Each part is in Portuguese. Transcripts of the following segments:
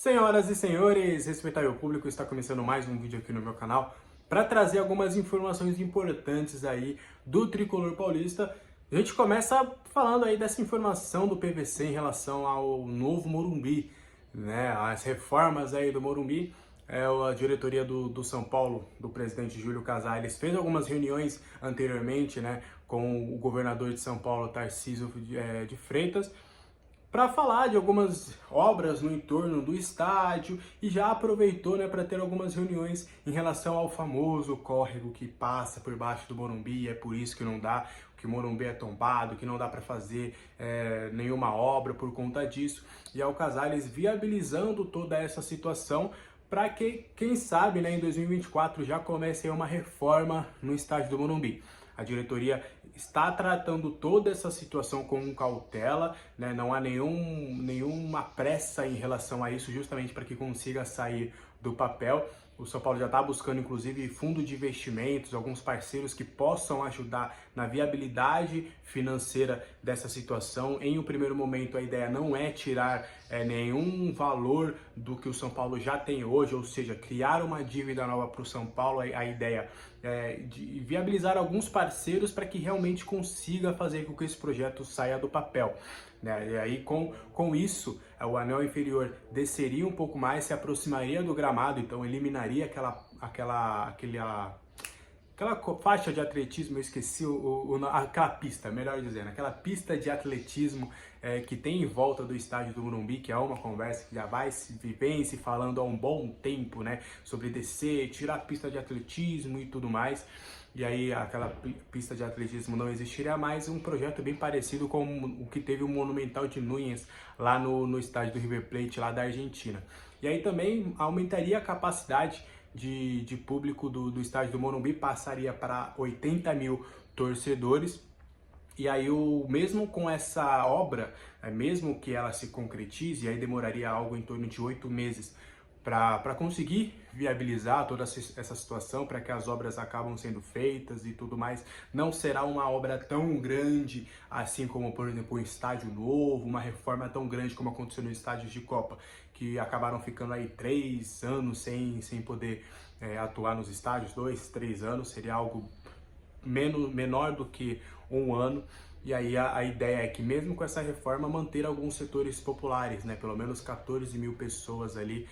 Senhoras e senhores, respeitável público, está começando mais um vídeo aqui no meu canal para trazer algumas informações importantes aí do tricolor paulista. A gente começa falando aí dessa informação do PVC em relação ao novo Morumbi, né? As reformas aí do Morumbi. A diretoria do São Paulo, do presidente Júlio Casares, fez algumas reuniões anteriormente, né, com o governador de São Paulo, Tarcísio de Freitas, para falar de algumas obras no entorno do estádio e já aproveitou, né, para ter algumas reuniões em relação ao famoso córrego que passa por baixo do Morumbi. É por isso que não dá, que o Morumbi é tombado, que não dá para fazer nenhuma obra por conta disso. E é o Casares viabilizando toda essa situação para que, quem sabe, né, em 2024 já comece aí uma reforma no estádio do Morumbi. A diretoria está tratando toda essa situação com cautela, né? Não há nenhuma pressa em relação a isso, justamente para que consiga sair do papel. O São Paulo já está buscando, inclusive, fundo de investimentos, alguns parceiros que possam ajudar na viabilidade financeira dessa situação. Em um primeiro momento, a ideia não é tirar nenhum valor do que o São Paulo já tem hoje, ou seja, criar uma dívida nova para o São Paulo. A ideia é de viabilizar alguns parceiros para que realmente consiga fazer com que esse projeto saia do papel, né? E aí, com isso, o anel inferior desceria um pouco mais, se aproximaria do gramado, então eliminaria aquela faixa de atletismo. Eu esqueci aquela pista, melhor dizendo, aquela pista de atletismo que tem em volta do estádio do Morumbi, que é uma conversa que já vem se falando há um bom tempo, né, sobre descer, tirar a pista de atletismo e tudo mais. E aí aquela pista de atletismo não existiria mais, um projeto bem parecido com o que teve o Monumental de Núñez lá no estádio do River Plate, lá da Argentina. E aí também aumentaria a capacidade de público do estádio do Morumbi, passaria para 80 mil torcedores. E aí, mesmo com essa obra, mesmo que ela se concretize, aí demoraria algo em torno de 8 meses para conseguir viabilizar toda essa situação, para que as obras acabam sendo feitas e tudo mais. Não será uma obra tão grande assim como, por exemplo, um estádio novo, uma reforma tão grande como aconteceu no estádio de Copa, que acabaram ficando aí 3 anos sem poder atuar nos estádios, 2, 3 anos, seria algo menor do que um ano. E aí a ideia é que, mesmo com essa reforma, manter alguns setores populares, né? Pelo menos 14 mil pessoas ali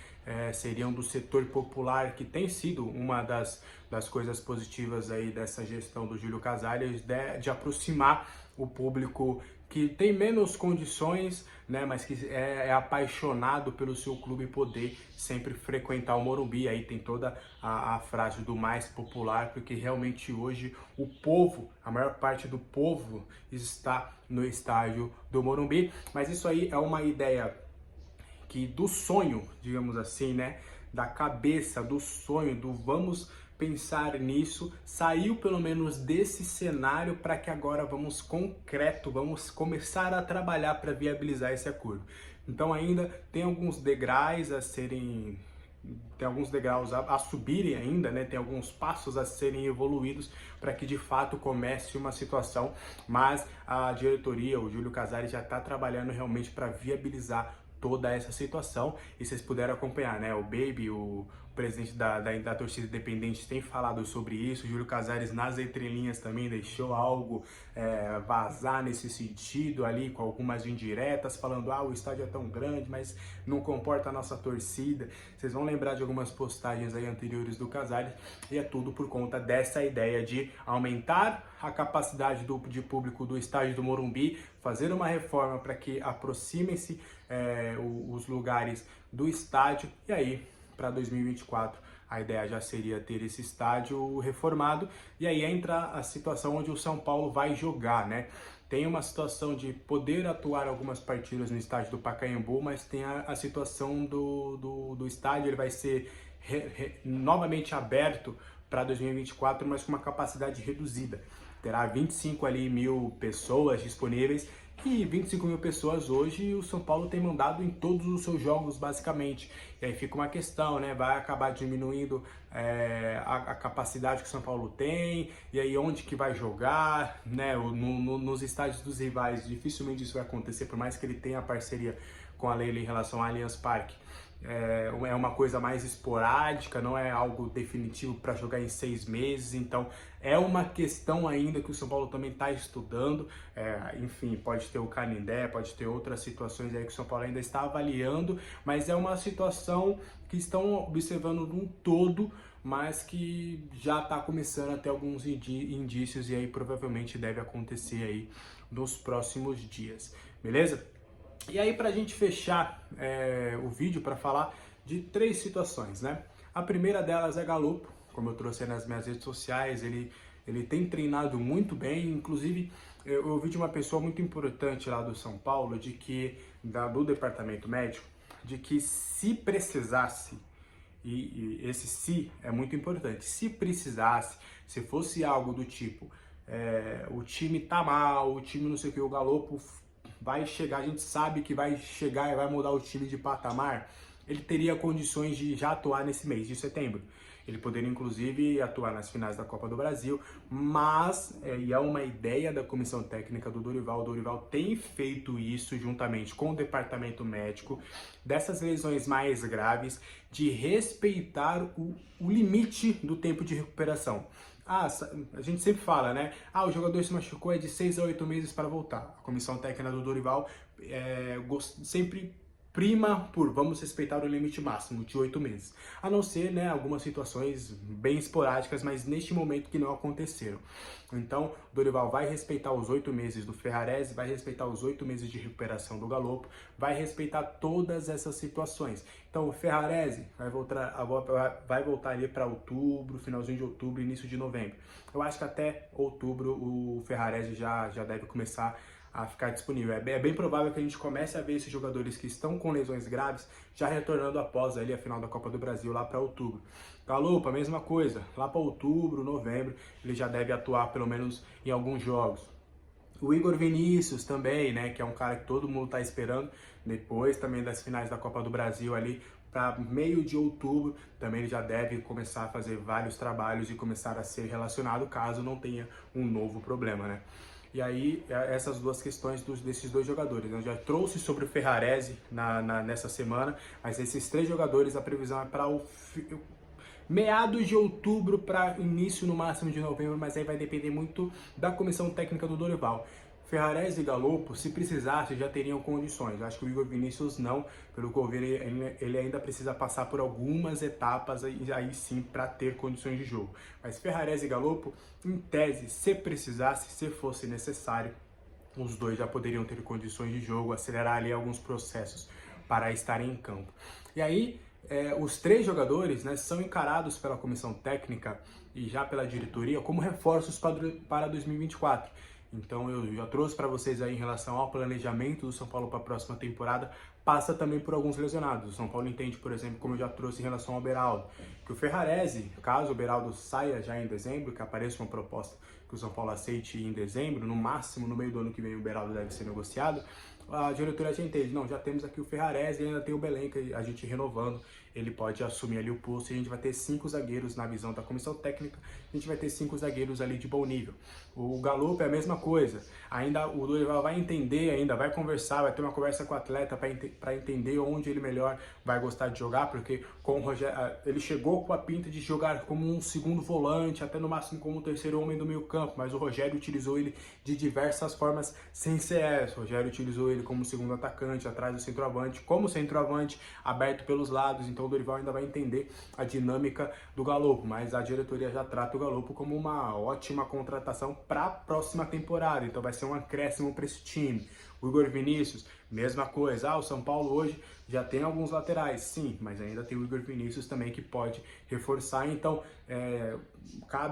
seriam do setor popular, que tem sido uma das coisas positivas aí dessa gestão do Júlio Casares, de aproximar o público que tem menos condições, né, mas que é apaixonado pelo seu clube, poder sempre frequentar o Morumbi. Aí tem toda a frase do mais popular, porque realmente hoje o povo, a maior parte do povo está no estádio do Morumbi. Mas isso aí é uma ideia do sonho, digamos assim, né, da cabeça, do sonho, do vamos pensar nisso, saiu pelo menos desse cenário, para que agora vamos começar a trabalhar para viabilizar esse acordo. Então ainda tem alguns degraus a subirem ainda, né? Tem alguns passos a serem evoluídos para que de fato comece uma situação, mas a diretoria, o Júlio Casares, já está trabalhando realmente para viabilizar toda essa situação. E vocês puderam acompanhar, né? O Baby, o presidente da torcida independente, tem falado sobre isso. O Júlio Casares, nas entrelinhas, também deixou algo vazar nesse sentido ali, com algumas indiretas, falando: o estádio é tão grande, mas não comporta a nossa torcida. Vocês vão lembrar de algumas postagens aí anteriores do Casares, e é tudo por conta dessa ideia de aumentar a capacidade de público do estádio do Morumbi, fazer uma reforma para que aproximem-se os lugares do estádio. E aí, para 2024, a ideia já seria ter esse estádio reformado. E aí entra a situação onde o São Paulo vai jogar, né? Tem uma situação de poder atuar algumas partidas no estádio do Pacaembu, mas tem a situação do estádio. Ele vai ser novamente aberto para 2024, mas com uma capacidade reduzida. Terá 25 mil pessoas disponíveis, e 25 mil pessoas hoje o São Paulo tem mandado em todos os seus jogos, basicamente. E aí fica uma questão, né? Vai acabar diminuindo a capacidade que o São Paulo tem, e aí onde que vai jogar, né? Nos estádios dos rivais, dificilmente isso vai acontecer, por mais que ele tenha a parceria com a Leila em relação ao Allianz Parque. É uma coisa mais esporádica, não é algo definitivo para jogar em 6 meses, então é uma questão ainda que o São Paulo também está estudando. Enfim, pode ter o Canindé, pode ter outras situações aí que o São Paulo ainda está avaliando, mas é uma situação que estão observando num todo, mas que já está começando a ter alguns indícios e aí provavelmente deve acontecer aí nos próximos dias, beleza? E aí, para a gente fechar o vídeo, para falar de 3 situações, né? A primeira delas é Galopo, como eu trouxe aí nas minhas redes sociais, ele tem treinado muito bem, inclusive eu ouvi de uma pessoa muito importante lá do São Paulo, do departamento médico, de que se precisasse, e esse se é muito importante, se precisasse, se fosse algo do tipo, o time tá mal, o time não sei o que, o Galopo vai chegar, a gente sabe que vai chegar e vai mudar o time de patamar, ele teria condições de já atuar nesse mês de setembro. Ele poderia, inclusive, atuar nas finais da Copa do Brasil, mas, e é uma ideia da comissão técnica do Dorival, o Dorival tem feito isso juntamente com o departamento médico, dessas lesões mais graves, de respeitar o limite do tempo de recuperação. A gente sempre fala, né? O jogador se machucou, é de 6 a 8 meses para voltar. A comissão técnica do Dorival sempre prima por vamos respeitar o limite máximo de 8 meses. A não ser, né, algumas situações bem esporádicas, mas neste momento que não aconteceram. Então, o Dorival vai respeitar os 8 meses do Ferrarese, vai respeitar os 8 meses de recuperação do Galopo, vai respeitar todas essas situações. Então, o Ferrarese vai voltar ali para outubro, finalzinho de outubro, início de novembro. Eu acho que até outubro o Ferrarese já deve começar a ficar disponível. É bem provável que a gente comece a ver esses jogadores que estão com lesões graves já retornando após ali a final da Copa do Brasil lá para outubro. Galopo, a mesma coisa, lá para outubro, novembro, ele já deve atuar pelo menos em alguns jogos. O Igor Vinícius também, né, que é um cara que todo mundo está esperando, depois também das finais da Copa do Brasil ali, para meio de outubro, também ele já deve começar a fazer vários trabalhos e começar a ser relacionado caso não tenha um novo problema, né? E aí, essas duas questões desses 2 jogadores. Eu já trouxe sobre o Ferrarese nessa semana, mas esses 3 jogadores, a previsão é para meados de outubro para início no máximo de novembro, mas aí vai depender muito da comissão técnica do Dorival. Ferrarese e Galopo, se precisasse, já teriam condições. Eu acho que o Igor Vinícius não, pelo que eu vi, ele ainda precisa passar por algumas etapas aí sim para ter condições de jogo. Mas Ferrarese e Galopo, em tese, se precisasse, se fosse necessário, os 2 já poderiam ter condições de jogo, acelerar ali alguns processos para estarem em campo. E aí, os 3 jogadores, né, são encarados pela comissão técnica e já pela diretoria como reforços para 2024. Então eu já trouxe para vocês aí em relação ao planejamento do São Paulo para a próxima temporada, passa também por alguns lesionados. O São Paulo entende, por exemplo, como eu já trouxe em relação ao Beraldo, que o Ferrarese, caso o Beraldo saia já em dezembro, que apareça uma proposta que o São Paulo aceite em dezembro, no máximo no meio do ano que vem o Beraldo deve ser negociado, a diretoria já entende, não, já temos aqui o Ferrarese e ainda tem o Belém, que a gente renovando, ele pode assumir ali o posto e a gente vai ter 5 zagueiros na visão da comissão técnica, a gente vai ter 5 zagueiros ali de bom nível. O Galopo é a mesma coisa, ainda o Dorival vai entender, ainda vai conversar, vai ter uma conversa com o atleta para entender onde ele melhor vai gostar de jogar, porque com o Rogério, ele chegou com a pinta de jogar como um segundo volante, até no máximo como um terceiro homem do meio campo, mas o Rogério utilizou ele de diversas formas sem ser essa. O Rogério utilizou ele como segundo atacante, atrás do centroavante, como centroavante, aberto pelos lados, então o Dorival ainda vai entender a dinâmica do Galopo, mas a diretoria já trata o Galopo como uma ótima contratação para a próxima temporada, então vai ser um acréscimo para esse time. O Igor Vinícius, mesma coisa, o São Paulo hoje já tem alguns laterais, sim, mas ainda tem o Igor Vinícius também que pode reforçar, então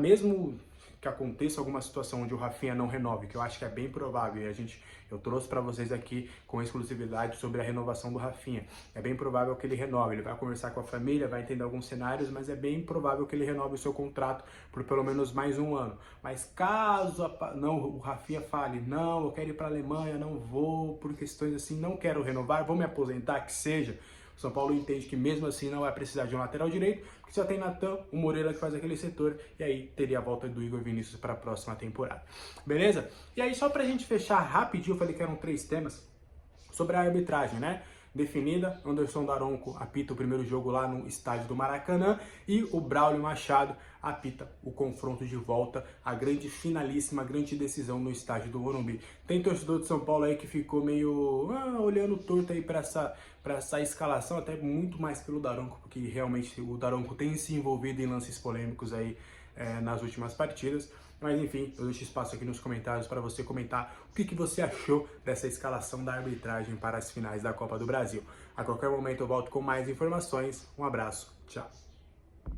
mesmo que aconteça alguma situação onde o Rafinha não renove, que eu acho que é bem provável, e eu trouxe para vocês aqui com exclusividade sobre a renovação do Rafinha. É bem provável que ele renove, ele vai conversar com a família, vai entender alguns cenários, mas é bem provável que ele renove o seu contrato por pelo menos mais um ano. Mas caso o Rafinha fale, não, eu quero ir para a Alemanha, não vou, por questões assim, não quero renovar, vou me aposentar, que seja, o São Paulo entende que mesmo assim não vai precisar de um lateral direito, porque já tem Natan, o Moreira que faz aquele setor, e aí teria a volta do Igor Vinícius para a próxima temporada. Beleza? E aí só pra gente fechar rapidinho, eu falei que eram 3 temas sobre a arbitragem, né? definida. Anderson Daronco apita o primeiro jogo lá no estádio do Maracanã e o Braulio Machado apita o confronto de volta, a grande finalíssima, a grande decisão no estádio do Morumbi. Tem torcedor de São Paulo aí que ficou meio olhando torto aí para essa escalação, até muito mais pelo Daronco, porque realmente o Daronco tem se envolvido em lances polêmicos aí nas últimas partidas. Mas enfim, eu deixo espaço aqui nos comentários para você comentar o que você achou dessa escalação da arbitragem para as finais da Copa do Brasil. A qualquer momento eu volto com mais informações. Um abraço, tchau!